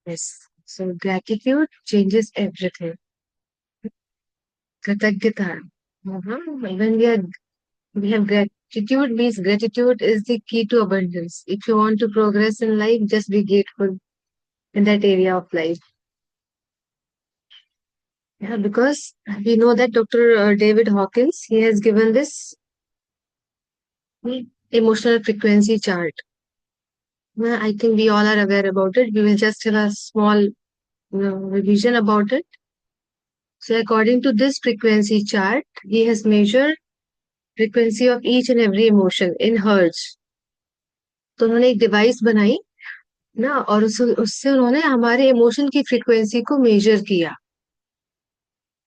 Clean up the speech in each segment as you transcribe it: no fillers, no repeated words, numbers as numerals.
Yes. So gratitude changes everything. Kritagata. When we have gratitude means gratitude is the key to abundance. If you want to progress in life, just be grateful in that area of life. Yeah, because we know that Dr. David Hawkins, he has given this emotional frequency chart. I think we all are aware about it. We will just have a small revision about it. So according to this frequency chart, he has measured frequency of each and every emotion in hertz. तो उन्होंने एक device बनाई ना, और उससे उन्होंने हमारे emotion की फ्रीक्वेंसी को मेजर किया.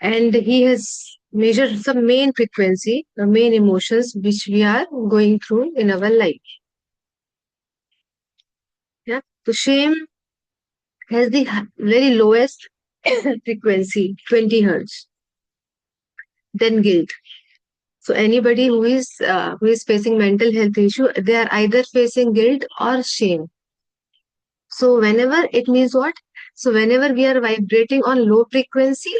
And he has measured some main frequency, the main emotions which we are going through in our life. Yeah. So shame has the very lowest frequency, 20 hertz. Then guilt. So anybody who is facing mental health issue, they are either facing guilt or shame. So whenever it means what? So whenever we are vibrating on low frequency,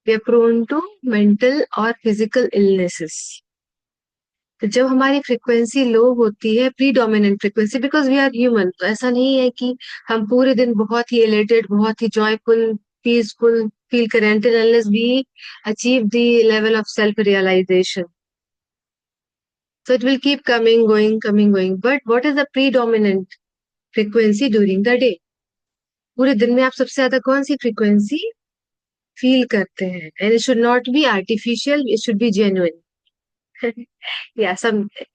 we are prone to mental or physical illnesses. तो जब हमारी frequency low होती है, predominant frequency, because we are human, तो ऐसा नहीं है कि हम पूरे दिन बहुत ही एलेटेड, बहुत ही जॉयफुल, पीसफुल फील करें until unless we achieve the level of self realization. So it will keep coming, going, coming, going. But what is the predominant frequency during the day? पूरे दिन में आप सबसे ज्यादा कौन सी फ्रीक्वेंसी फील करते हैं? And it should not be artificial, it should be genuine. Yeah,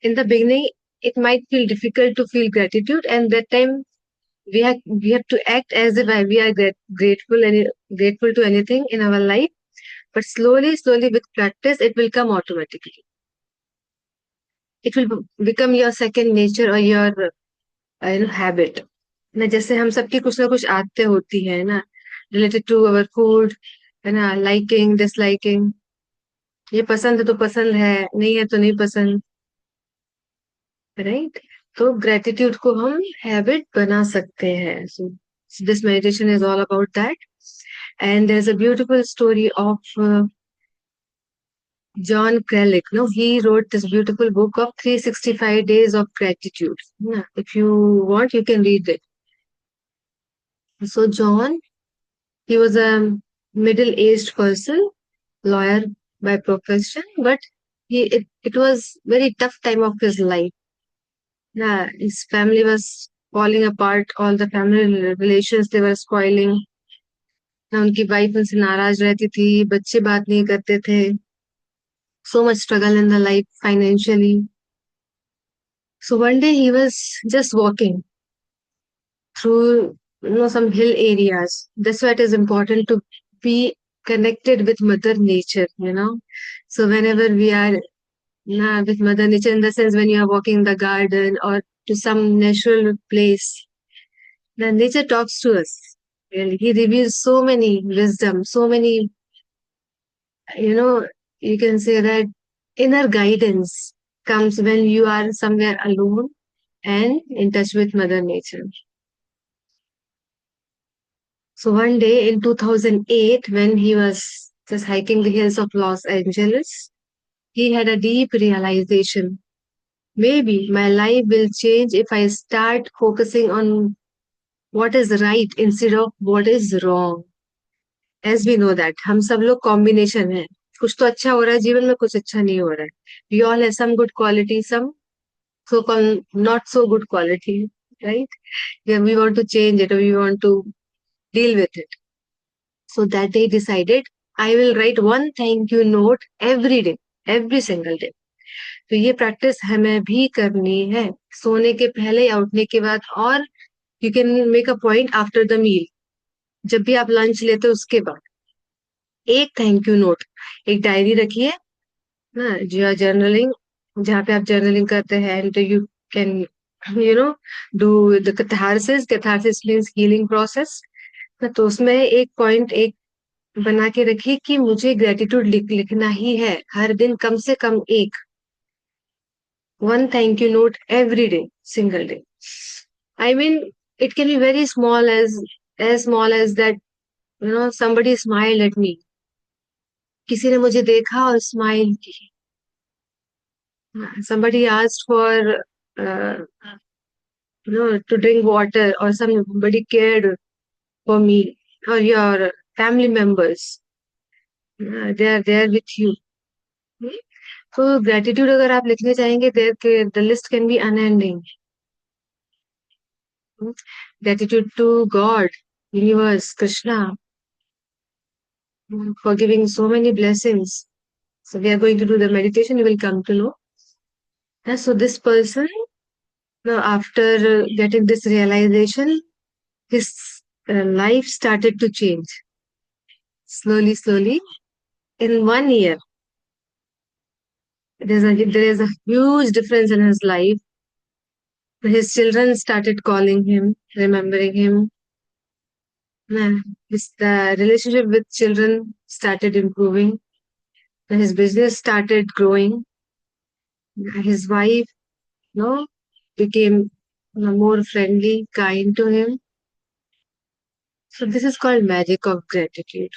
in the beginning it might feel difficult to feel gratitude, and that time we have to act as if we are grateful to anything in our life. But slowly with practice, it will come automatically. It will become your second nature or your habit. ना जैसे हम सबकी कुछ ना कुछ आदतें होती है ना, रिलेटेड टू अवर फूड, है ना, लाइकिंग डिसलाइकिंग. ये पसंद है तो पसंद है, नहीं है तो नहीं पसंद, राइट? तो ग्रेटिट्यूड को हम हैबिट बना सकते हैं. So this meditation is all about that. And there is a beautiful story of John Kralik. No, he wrote this beautiful book of 365 days of gratitude. Yeah, if you want, you can read it. So John, he was a middle-aged person, lawyer by profession, but it was very tough time of his life. Yeah, his family was falling apart, all the family relations they were spoiling. ना उनकी wife उनसे नाराज रहती थी, बच्चे बात नहीं करते थे. So much struggle in the life financially. So one day he was just walking through some hill areas. That's why it is important to be connected with Mother Nature. So whenever we are with Mother Nature, in the sense when you are walking in the garden or to some natural place, the nature talks to us. Really, he reveals so many wisdom, so many, you know, you can say that inner guidance comes when you are somewhere alone and in touch with Mother Nature. So one day in 2008, when he was just hiking the hills of Los Angeles, he had a deep realization. Maybe my life will change if I start focusing on what is right instead of what is wrong. As we know that, हम सब लोग combination है. कुछ तो अच्छा हो रहा है जीवन में, कुछ अच्छा नहीं हो रहा है. We all have some good quality, some so-called not so good quality, right? Yeah, we want to change it or we want to deal with it. So that day decided, I will write one thank you note every day, every single day. तो ये practice हमें भी करनी है, सोने के पहले या उठने के बाद, और you can make a point after the meal. जब भी आप लंच लेते हो उसके बाद एक थैंक यू नोट, एक डायरी रखिए ना, जो जर्नलिंग, जहाँ पे आप जर्नलिंग करते हैं, and you can do the catharsis. Catharsis means healing process. तो उसमें एक पॉइंट एक बना के रखिए कि मुझे ग्रेटिट्यूड लिखना ही है हर दिन, कम से कम एक, one thank you note every day, single day. I mean, it can be very small as as small as that, somebody smiled at me. किसी ने मुझे देखा और स्माइल की. Somebody asked for, uh, to drink water, or somebody cared for me, or your family members. They are there with you. तो gratitude अगर आप लिखने चाहेंगे, there the list can be unending. Gratitude to God, universe, Krishna, for giving so many blessings. So we are going to do the meditation. You will come to know. So this person, after getting this realization, his life started to change slowly, slowly. In 1 year, there is a huge difference in his life. His children started calling him, remembering him. The relationship with children started improving. His business started growing. His wife, became more friendly, kind to him. So this is called magic of gratitude.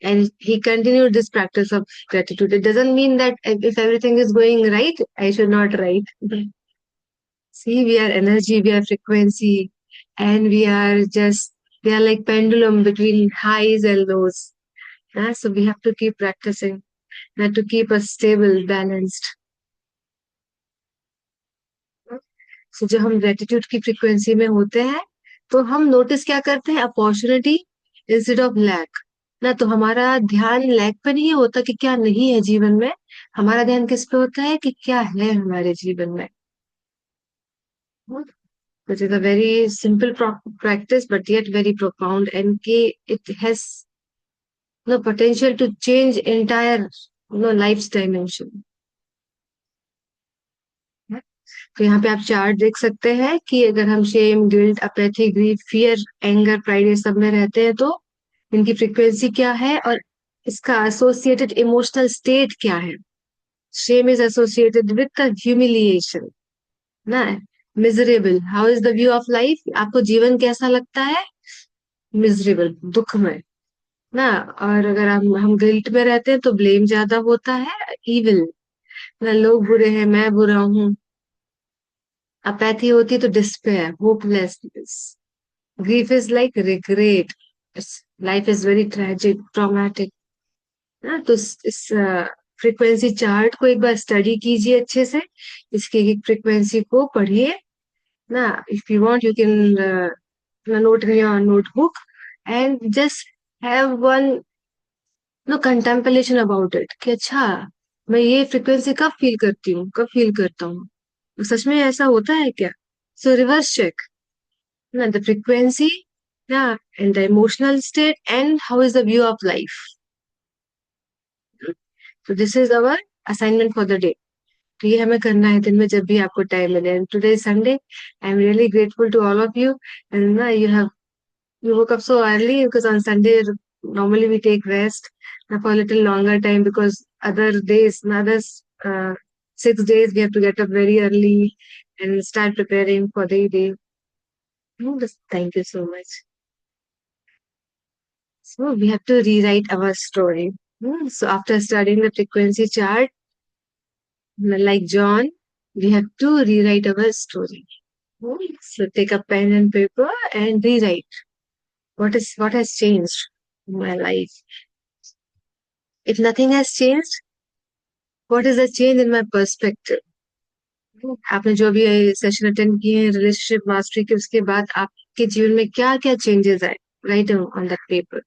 And he continued this practice of gratitude. It doesn't mean that if everything is going right, I should not write. See, we are energy, we are frequency, and we are like pendulum between highs and lows. So we have to keep practicing, to keep us stable, balanced. So जब हम gratitude की frequency में होते हैं, तो हम notice क्या करते हैं? Opportunity instead of lack. ना तो हमारा ध्यान लैक पे नहीं होता कि क्या नहीं है जीवन में. हमारा ध्यान किस पे होता है कि क्या है हमारे जीवन में. Which is a very simple practice, but yet very profound, and it has no potential to change entire life's dimension. तो यहाँ पे आप चार्ट देख सकते हैं कि अगर हम shame, guilt, apathy, grief, fear, anger, pride, ये सब में रहते हैं तो इनकी फ्रीक्वेंसी क्या है और इसका एसोसिएटेड इमोशनल स्टेट क्या है. Shame is associated with the humiliation, ना. Miserable, how is the view of life? आपको जीवन कैसा लगता है? मिजरेबल, दुखमय, ना. और अगर हम गिल्ट में रहते हैं तो ब्लेम ज्यादा होता है, इविल, ना. लोग बुरे हैं, मैं बुरा हूँ. अपैथी होती है तो despair, hopelessness. Grief is like regret. Life is very tragic, traumatic, ना. तो इस फ्रीक्वेंसी चार्ट को एक बार स्टडी कीजिए अच्छे से. इसकी फ्रीक्वेंसी को पढ़िए, ना. If you want, you can note in your notebook and just have one contemplation about it कि अच्छा, मैं ये फ्रीक्वेंसी कब फील करती हूँ, कब फील करता हूँ. तो सच में ऐसा होता है क्या? सो रिवर्स चेक, ना, द फ्रीक्वेंसी, ना, and the emotional state, and how is the view of life. तो this is our assignment for the day. तो ये हमें करना है दिन में जब भी आपको टाइम मिले. And today Sunday, I am really grateful to all of you. And ना, you woke up so early because on Sunday normally we take rest for a little longer time, because other days, another 6 days, we have to get up very early and start preparing for the day. Just thank you so much. So we have to rewrite our story. So after studying the frequency chart, like John, we have to rewrite our story. So take a pen and paper and rewrite. What has changed in my life? If nothing has changed, what is the change in my perspective? आपने जो भी session attend किए हैं relationship mastery के, उसके बाद आपके जीवन में क्या क्या चेंजेस आए? Right on that paper.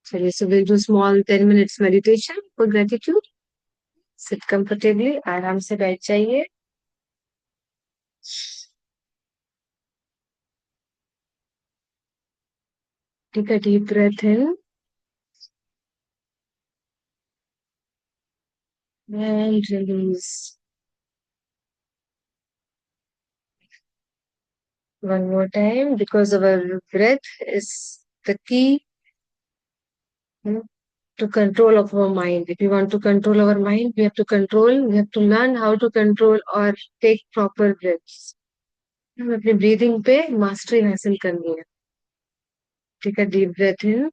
चलिए, so we'll do small 10 minutes meditation for gratitude. Sit comfortably, आराम से बैठ जाइए. Take a deep breath in and release. One more time, because our breath is the key to control of our mind. If we want to control our mind, we have to learn how to control or take proper breaths. हमें अपनी breathing पे mastery हासिल करनी है. Take a deep breath in,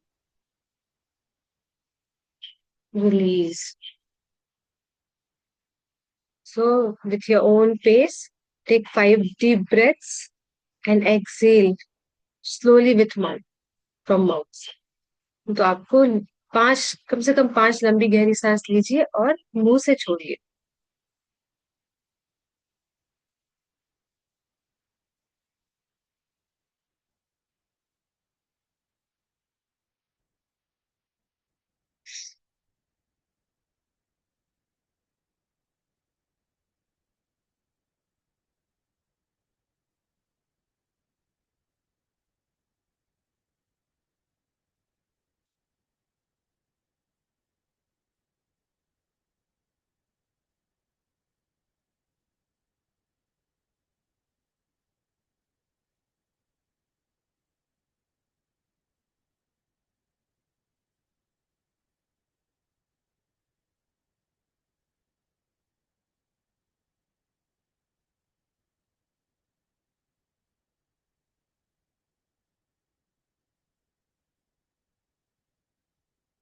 release. So, with your own pace, take 5 deep breaths and exhale slowly with mouth from mouth. तो आपको पांच, कम से कम 5 लंबी गहरी सांस लीजिए और मुंह से छोड़िए.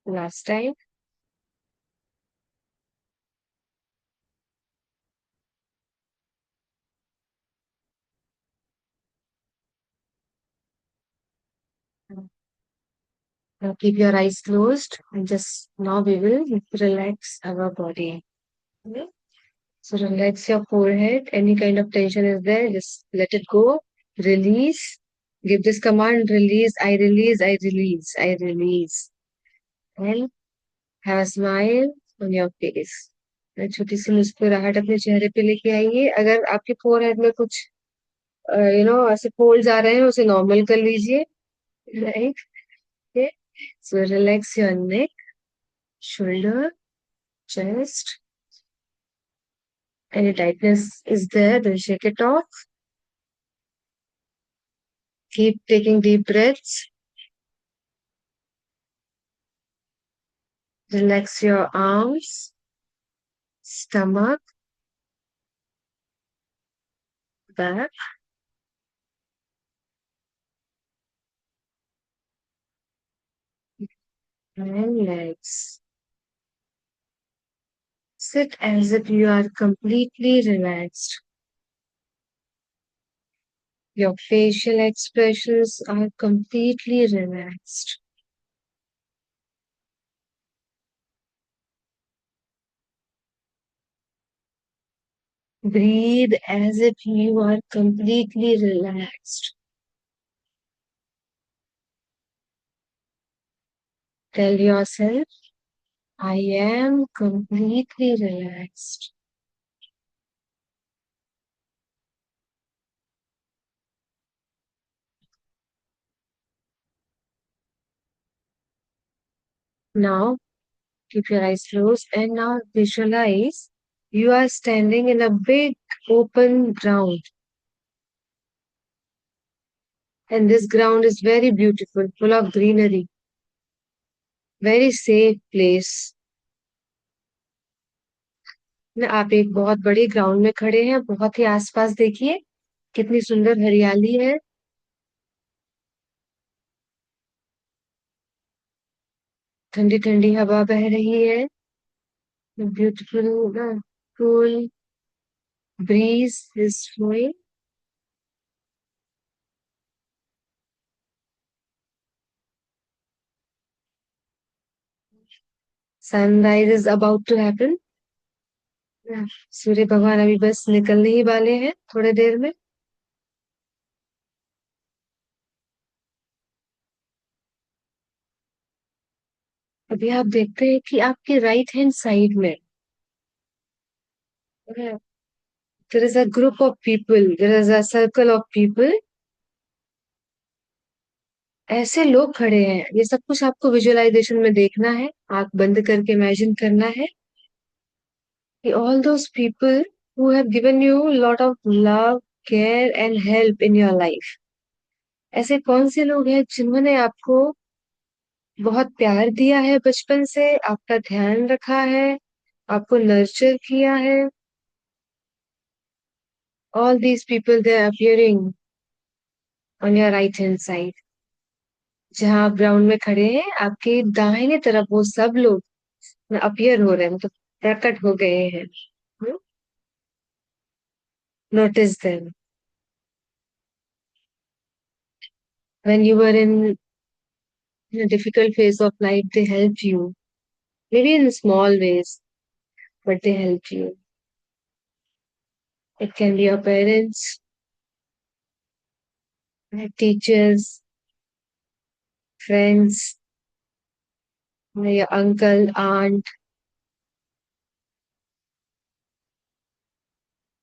Last time. Now keep your eyes closed and just now we will relax our body. Okay? So relax your forehead. Any kind of tension is there, just let it go. Release. Give this command, release, I release, I release, I release. And have a smile on your face. एक छोटी सी मुस्कुराहट अपने चेहरे पे लेके आइए. अगर आपके फोरहेड में कुछ ऐसे फोल्ड्स आ रहे हैं, उसे नॉर्मल कर लीजिए. Right. Okay. So relax your neck, shoulder, chest. Any tightness is there, then shake it off. Keep taking deep breaths. Relax your arms, stomach, back, and legs. Sit as if you are completely relaxed. Your facial expressions are completely relaxed. Breathe as if you are completely relaxed. Tell yourself, I am completely relaxed. Now, keep your eyes closed and now visualize you are standing in a big open ground. And this ground is very beautiful, full of greenery, very safe place. आप एक बहुत बड़े ground में खड़े हैं. बहुत ही आसपास देखिए कितनी सुंदर हरियाली है. ठंडी ठंडी हवा बह रही है. Beautiful cool breeze is flowing. Sunrise is about to happen. सूर्य भगवान अभी बस निकलने ही वाले हैं थोड़ी देर में. अभी आप देखते हैं कि आपके राइट हैंड साइड में there is a group of people, there is a circle of people. ऐसे लोग खड़े हैं. ये सब कुछ आपको विजुअलाइजेशन में देखना है. आंख बंद करके इमेजिन करना है कि all those people who have given you a lot of love, care and help in your life. ऐसे कौन से लोग हैं जिन्होंने आपको बहुत प्यार दिया है, बचपन से आपका ध्यान रखा है, आपको नर्चर किया है All these people, they're appearing on your right hand side. जहाँ आप ग्राउंड में खड़े हैं, आपके दाहिने तरफ वो सब लोग अपीयर हो रहे हैं, मतलब प्रकट हो गए हैं. Notice them. When you were in a difficult phase of life, they helped you. Maybe in small ways, but they helped you. It can be your parents, teachers, friends, your uncle, aunt,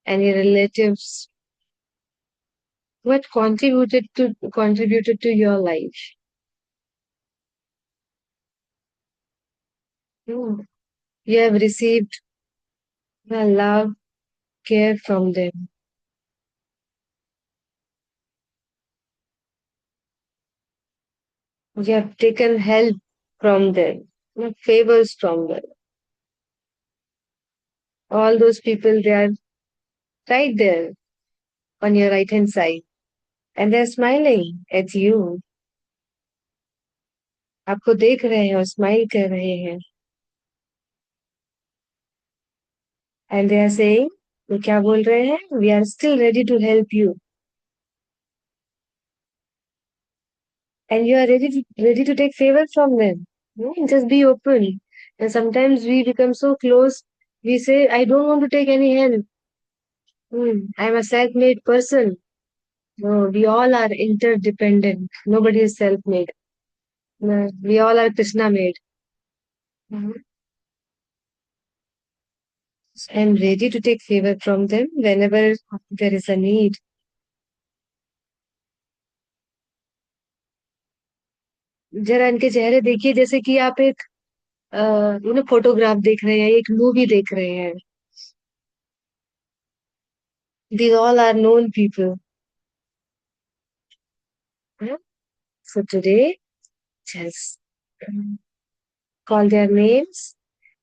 any relatives. What contributed to your life? Hmm. You have received love, care from them. You have taken help from them, favors from them. All those people, they are right there on your right hand side, and they're smiling at you. आपको देख रहे हैं और smile कर रहे हैं. And they are saying, वो क्या बोल रहे हैं? We are still ready to help you. And you are ready to take favor from them. Just be open. And sometimes we become so close, we say, I don't want to take any help. I'm a self-made person. No, we all are interdependent. Nobody is self-made. No, we all are Krishna-made. Mhm. I'm ready to take favor from them whenever there is a need. जरा इनके चेहरे देखिए, जैसे कि आप एक photograph देख रहे हैं, एक मूवी देख रहे हैं. These all are known people. Yeah? So today, just call their names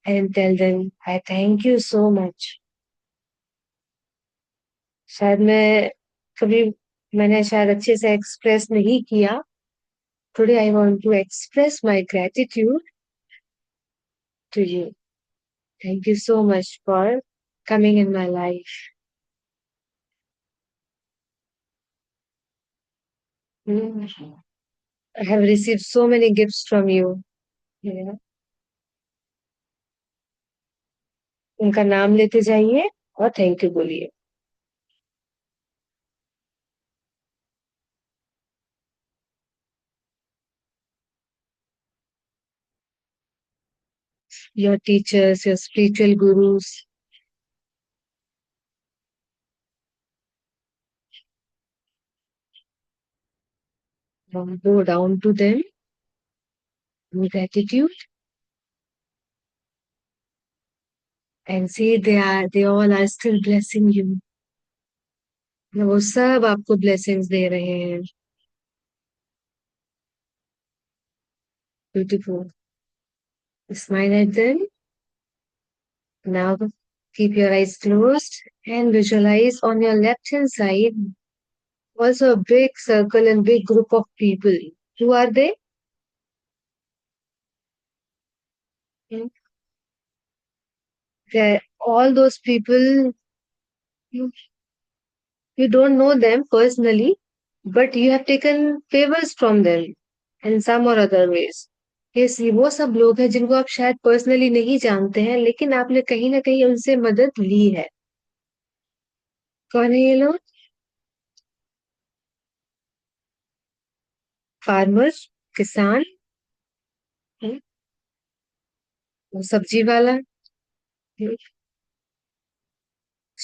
and tell them, I thank you so much. शायद मैंने शायद अच्छे से एक्सप्रेस नहीं किया. Today I want to express my gratitude to you. Thank you so much for coming in my life. Hmm. I have received so many gifts from you. Yeah. उनका नाम लेते जाइए और थैंक यू बोलिए. Your teachers, your spiritual gurus. Go down to them in gratitude and say they all are still blessing you. वो सब आपको blessings दे रहे हैं. Beautiful. Smile at them. Now keep your eyes closed and visualize on your left hand side also a big circle and big group of people. Who are they? Hmm. They're all those people. You don't know them personally, but you have taken favors from them in some or other ways. Yes, ये वो सब लोग हैं जिनको आप शायद personally नहीं जानते हैं, लेकिन आपने कहीं ना कहीं उनसे मदद ली है. कौन है ये लोग? फार्मर्स, किसान, वो सब्जी वाला,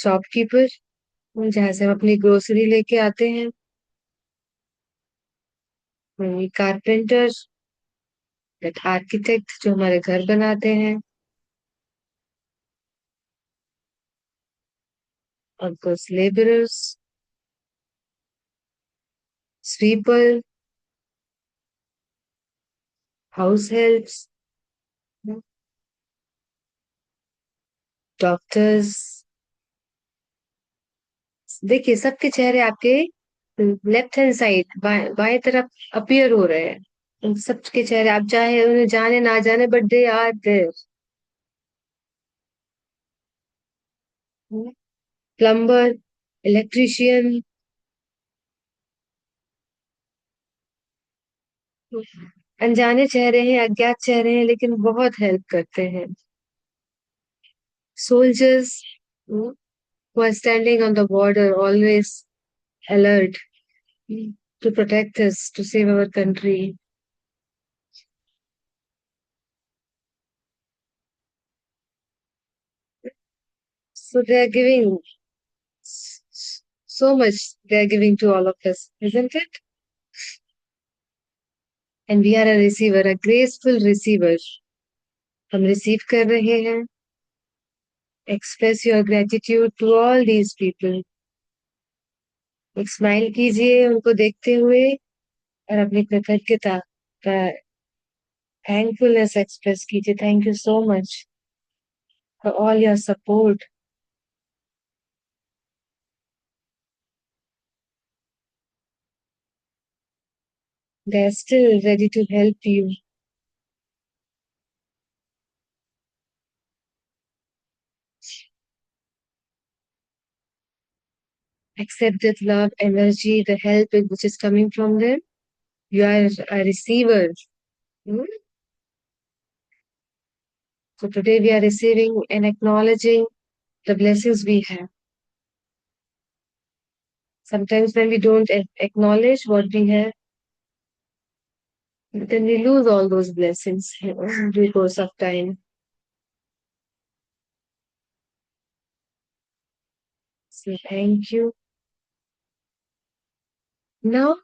शॉपकीपर, जहाँ से हम अपनी ग्रोसरी लेके आते हैं, कारपेंटर, आर्किटेक्ट जो हमारे घर बनाते हैं, और कुछ labourers, sweeper, house helps, doctors, देखिए सबके चेहरे आपके लेफ्ट हैंड साइड बाएं तरफ अपीयर हो रहे हैं। उन सबके चेहरे आप चाहे उन्हें जाने ना जाने, but they are there. Plumber, electrician, अनजाने चेहरे हैं, अज्ञात चेहरे हैं, लेकिन बहुत हेल्प करते हैं। Soldiers who are standing on the border, always alert to protect us, to save our country. So they are giving so much, they are giving to all of us, isn't it? And we are a receiver, a graceful receiver. हम receive कर रहे हैं. Express your gratitude to all these people. एक smile कीजिए उनको देखते हुए और अपनी कृतज्ञता का thankfulness express कीजिए. Thank you so much for all your support. They are still ready to help you. Accept that love, energy, the help which is coming from them. You are a receiver. Hmm? So today we are receiving and acknowledging the blessings we have. Sometimes when we don't acknowledge what we have, then we lose all those blessings in due course of time. So thank you. Now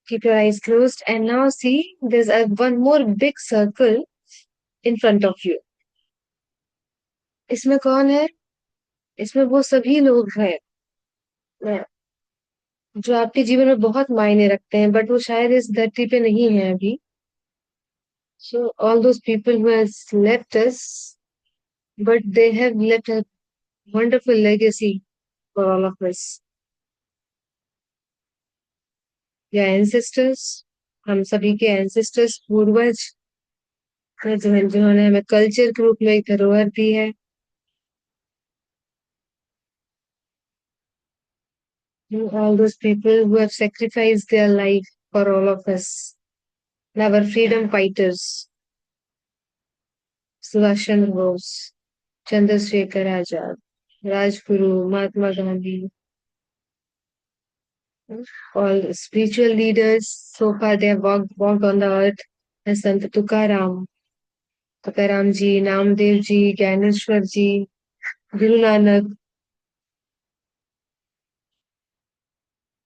keep your eyes closed and now see there's one more big circle in front of you. इसमें कौन है? इसमें वो सभी लोग हैं जो आपके जीवन में बहुत मायने रखते हैं, बट वो शायद इस धरती पे नहीं है अभी. So all those people who has left us, but they have left a wonderful legacy for all of us. Your ancestors, हम सभी के ancestors, पूर्वज, जिन्होंने हमें कल्चर के रूप में एक धरोहर दी है. All those people who have sacrificed their life for all of us. Our freedom fighters, Subhash Chandra Bose, Chandrasekhar Azad, Rajguru, Mahatma Gandhi, all spiritual leaders. So far, they have walked on the earth. as Sant Tukaram ji, Namdev ji, Gyaneshwar ji, Guru Nanak.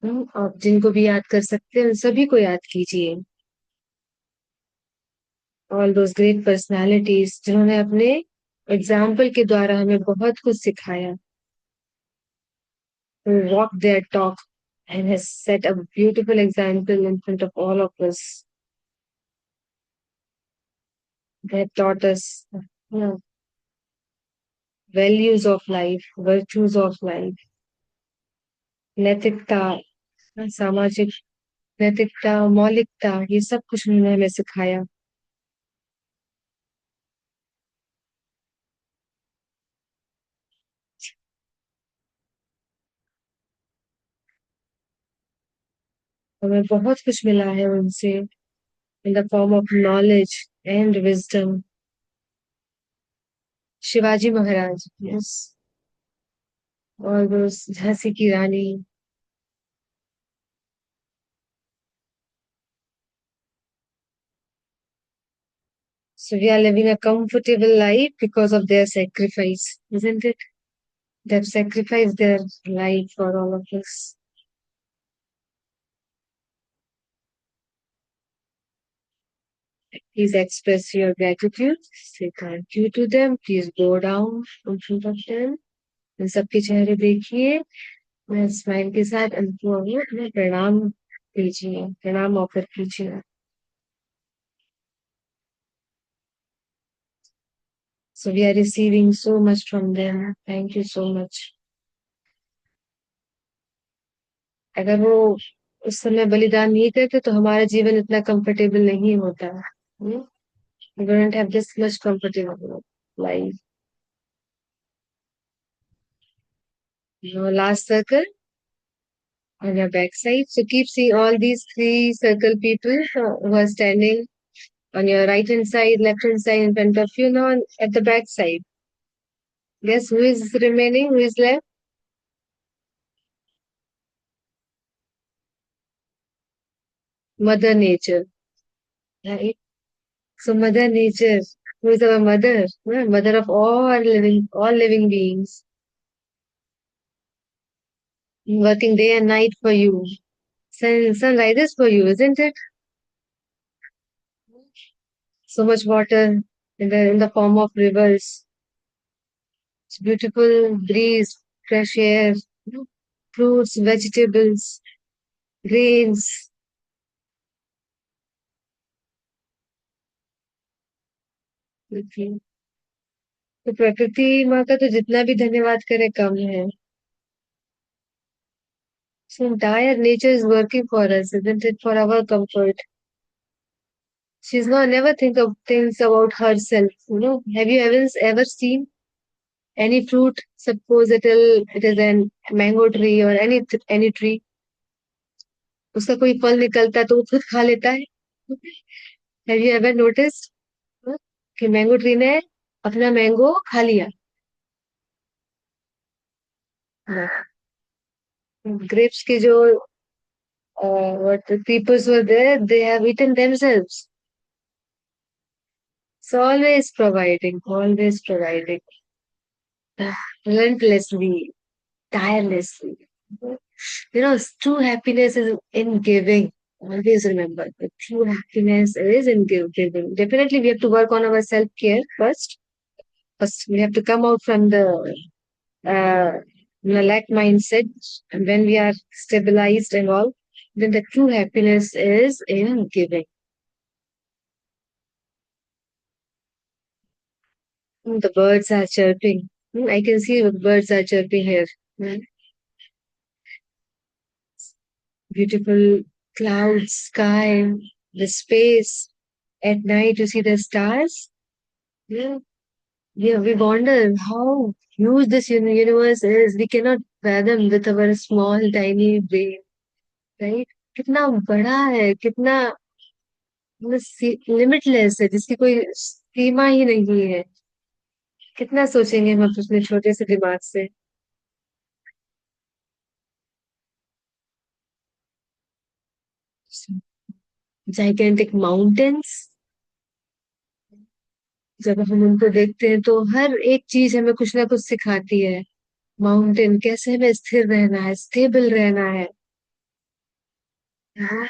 आप जिनको भी याद कर सकते हैं उन सभी को याद कीजिए. ऑल दोज ग्रेट पर्सनालिटीज जिन्होंने अपने एग्जाम्पल के द्वारा हमें बहुत कुछ सिखाया. Walk their talk and has set a beautiful example in front of all of us. They have taught us values of life, virtues of life, नैतिकता, सामाजिक नैतिकता, मौलिकता, ये सब कुछ उन्होंने हमें सिखाया. हमें बहुत कुछ मिला है उनसे in the form of knowledge and wisdom. Shivaji Maharaj, yes, और झांसी की रानी. So we are living a comfortable life because of their sacrifice, isn't it? They have sacrificed their life for all of us. Please express your gratitude. Say thank you to them. Please go down in front of them. इन सबके चेहरे देखिए. मैं smile के साथ उनको अपने प्रणाम कीजिए, प्रणाम ऑफर कीजिए. So we are receiving so much from them. Thank you so much. अगर वो उस समय बलिदान नहीं करते तो हमारा जीवन इतना कंफर्टेबल नहीं होता है. We wouldn't have this much comfortable life. Your last circle on your back side. So keep seeing all these three circle people who are standing on your right hand side, left hand side, in front of you. Now at the back side. Guess who is remaining? Who is left? Mother Nature. Right? So Mother Nature, who is our mother, mother of all living beings, working day and night for you. Sun rises for you, isn't it? So much water in the form of rivers. It's beautiful breeze, fresh air, fruits, vegetables, grains. Okay. तो प्रकृति माँ का तो जितना भी धन्यवाद करे कम है. So entire nature is working for us, isn't it? For our comfort. She's not never think of things about herself. Have you ever seen any fruit? Suppose it is an mango tree or any tree. उसका कोई फल निकलता है तो वो खुद खा लेता है. Have you ever noticed कि मैंगो ट्री ने अपना मैंगो खा लिया. ग्रेप्स के जो what the peoples were there, they have eaten themselves. So always providing, relentlessly, tirelessly. True happiness is in giving. Always remember, the true happiness is in giving. Definitely, we have to work on our self care first. First, we have to come out from uh, the lack mindset, and when we are stabilized and all, then the true happiness is in giving. The birds are chirping. I can see the birds are chirping here. Mm. Beautiful clouds, sky, the space. At night, you see the stars. Yeah, yeah. We wonder how huge this universe is. We cannot fathom with our small, tiny brain, right? कितना बड़ा है, कितना limitless है, जिसकी कोई सीमा ही नहीं है. कितना सोचेंगे हम अपने छोटे से दिमाग से. जाइगेंटिक माउंटेन्स, जब हम उनको देखते हैं तो हर एक चीज हमें कुछ ना कुछ सिखाती है. माउंटेन कैसे हमें स्थिर रहना है, स्टेबल रहना है. हाँ?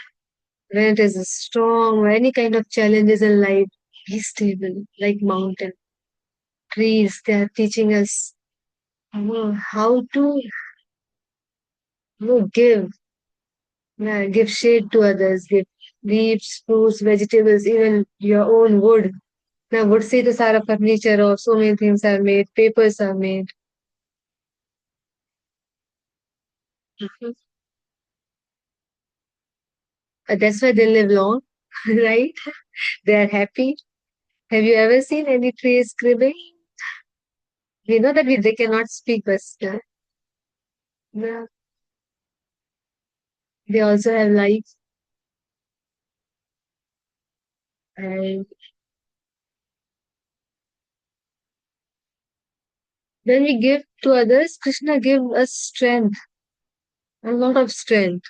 When it is strong or any kind of challenges in life, be stable like mountain. Trees, they are teaching us how to give shade to others, give leaves, fruits, vegetables, even your own wood. Now, wood से तो सारा furniture or so many things are made, papers are made. Mhm. That's why they live long, right? They are happy. Have you ever seen any trees cribbing? We know that they cannot speak, but yeah, they also have life. And when we give to others, Krishna gives us strength, a lot of strength.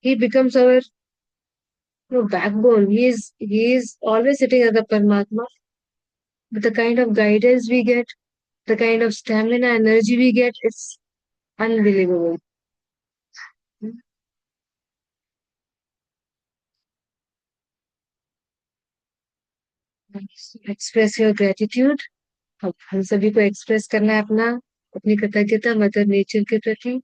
He becomes our backbone. He is always sitting as a Paramatma. But the kind of guidance we get, the kind of stamina, energy we get, it's unbelievable. Express your gratitude. अब हम सभी को express करना है अपनी कृतज्ञता mother nature के प्रति.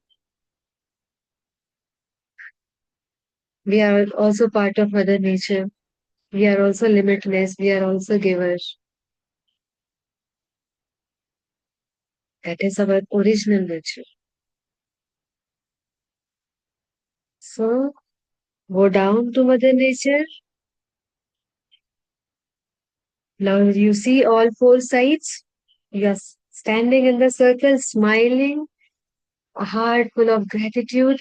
We are also part of mother nature. We are also limitless. We are also givers. That is our original nature. Go down to Mother Nature. Now you see all four sides. You are standing in the circle, smiling, a heart full of gratitude.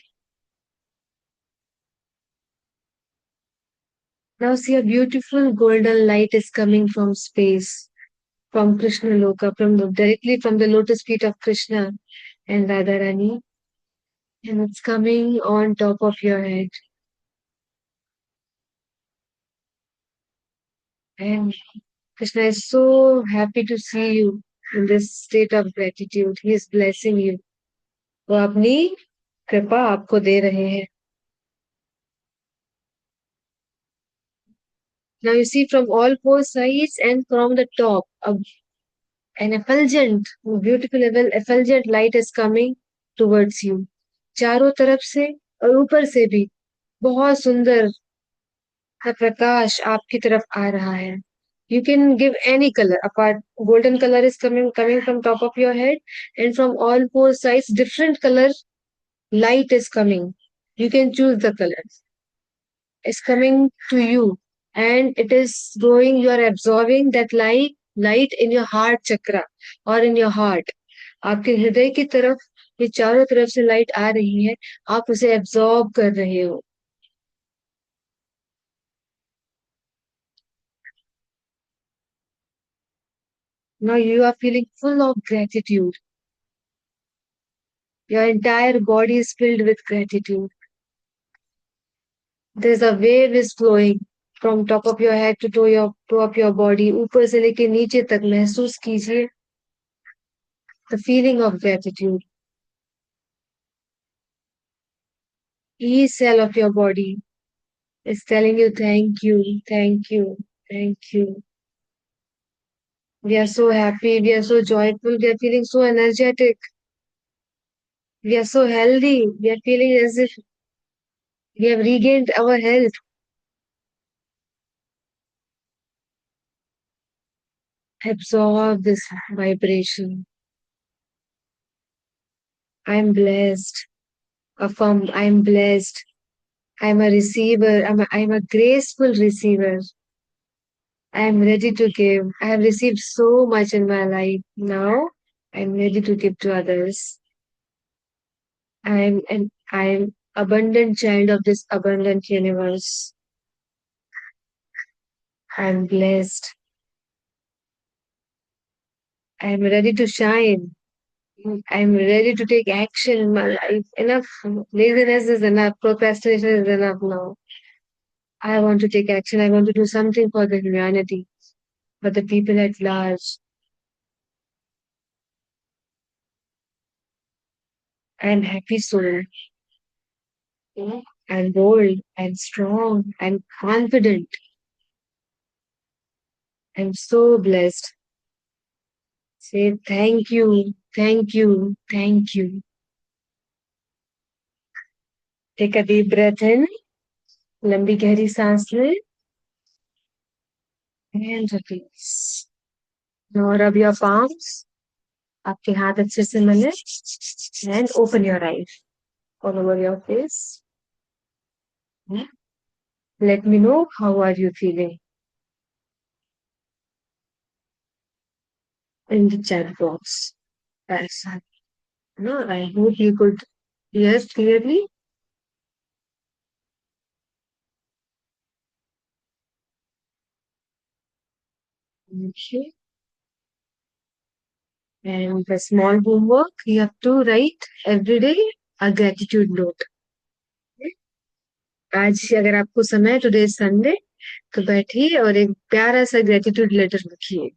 Now see a beautiful golden light is coming from space, from Krishna Loka, directly from the lotus feet of Krishna and Radharani, and it's coming on top of your head. And Krishna is so happy to see you in this state of gratitude. He is blessing you. वो अपनी कृपा आपको दे रहे हैं. Now you see from all four sides and from the top, an effulgent, beautiful effulgent light is coming towards you. चारों तरफ से और ऊपर से भी बहुत सुंदर सा प्रकाश आपकी तरफ आ रहा है. You can give any color. Apart, golden color is coming from top of your head, and from all four sides, different color light is coming. You can choose the color. It's coming to you, and it is going. You are absorbing that light in your heart chakra or in your heart. आपके हृदय की तरफ ये चारों तरफ से light आ रही है, आप उसे एब्जॉर्ब कर रहे हो. Now you are feeling full of gratitude. Your entire body is filled with gratitude. There's a wave is flowing from top of your head to toe of your body. ऊपर से लेके नीचे तक महसूस कीजिए the feeling of gratitude. Each cell of your body is telling you thank you, thank you, thank you. We are so happy, we are so joyful, we are feeling so energetic, we are so healthy, we are feeling as if we have regained our health. Absorb this vibration. I'm blessed. Affirm, I'm blessed. I'm a receiver. I'm a graceful receiver. I'm ready to give. I have received so much in my life. Now I'm ready to give to others. I'm abundant child of this abundant universe. I'm blessed. I'm ready to shine. I'm ready to take action in my life. Enough laziness is enough. Procrastination is enough now. I want to take action. I want to do something for the humanity, for the people at large. I'm happy soul. And bold and strong and confident. I'm so blessed. Say thank you, thank you, thank you. Take a deep breath in. लंबी गहरी सांस लें. And release. Now rub your palms. आपके हाथ अच्छे से मले. And open your eyes all over your face. Let me know how are you feeling in the chat box. Yes. No, I hope you could hear clearly. Okay. And the small homework, you have to write every day a gratitude note. आज अगर आपको समय today Sunday तो बैठिए और एक प्यारा सा ग्रेटिट्यूड लेटर लिखिए.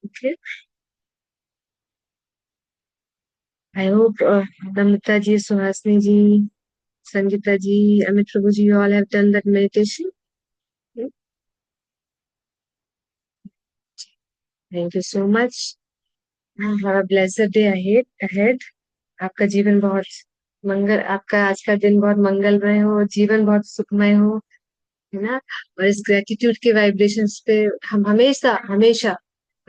Okay. I hope Namita ji, Suhasini ji, Sangeeta ji, Amit Prabhu ji, you all have done that meditation. Thank you so much. Have a blessed day ahead. आपका जीवन बहुत आपका आज का दिन बहुत मंगलमय हो, जीवन बहुत सुखमय हो, है ना. और इस ग्रेटिट्यूड के वाइब्रेशंस पे हम हमेशा हमेशा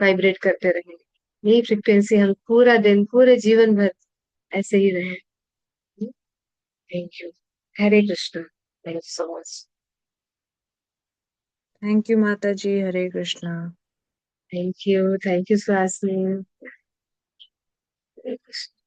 वाइब्रेट करते रहेंगे. यही फ्रिक्वेंसी हम पूरा दिन पूरे जीवन भर ऐसे ही रहे. Thank you. Hare Krishna. Thank you so much. Thank you, Mataji. Hare Krishna. Thank you. Thank you, Swasni. Hare Krishna.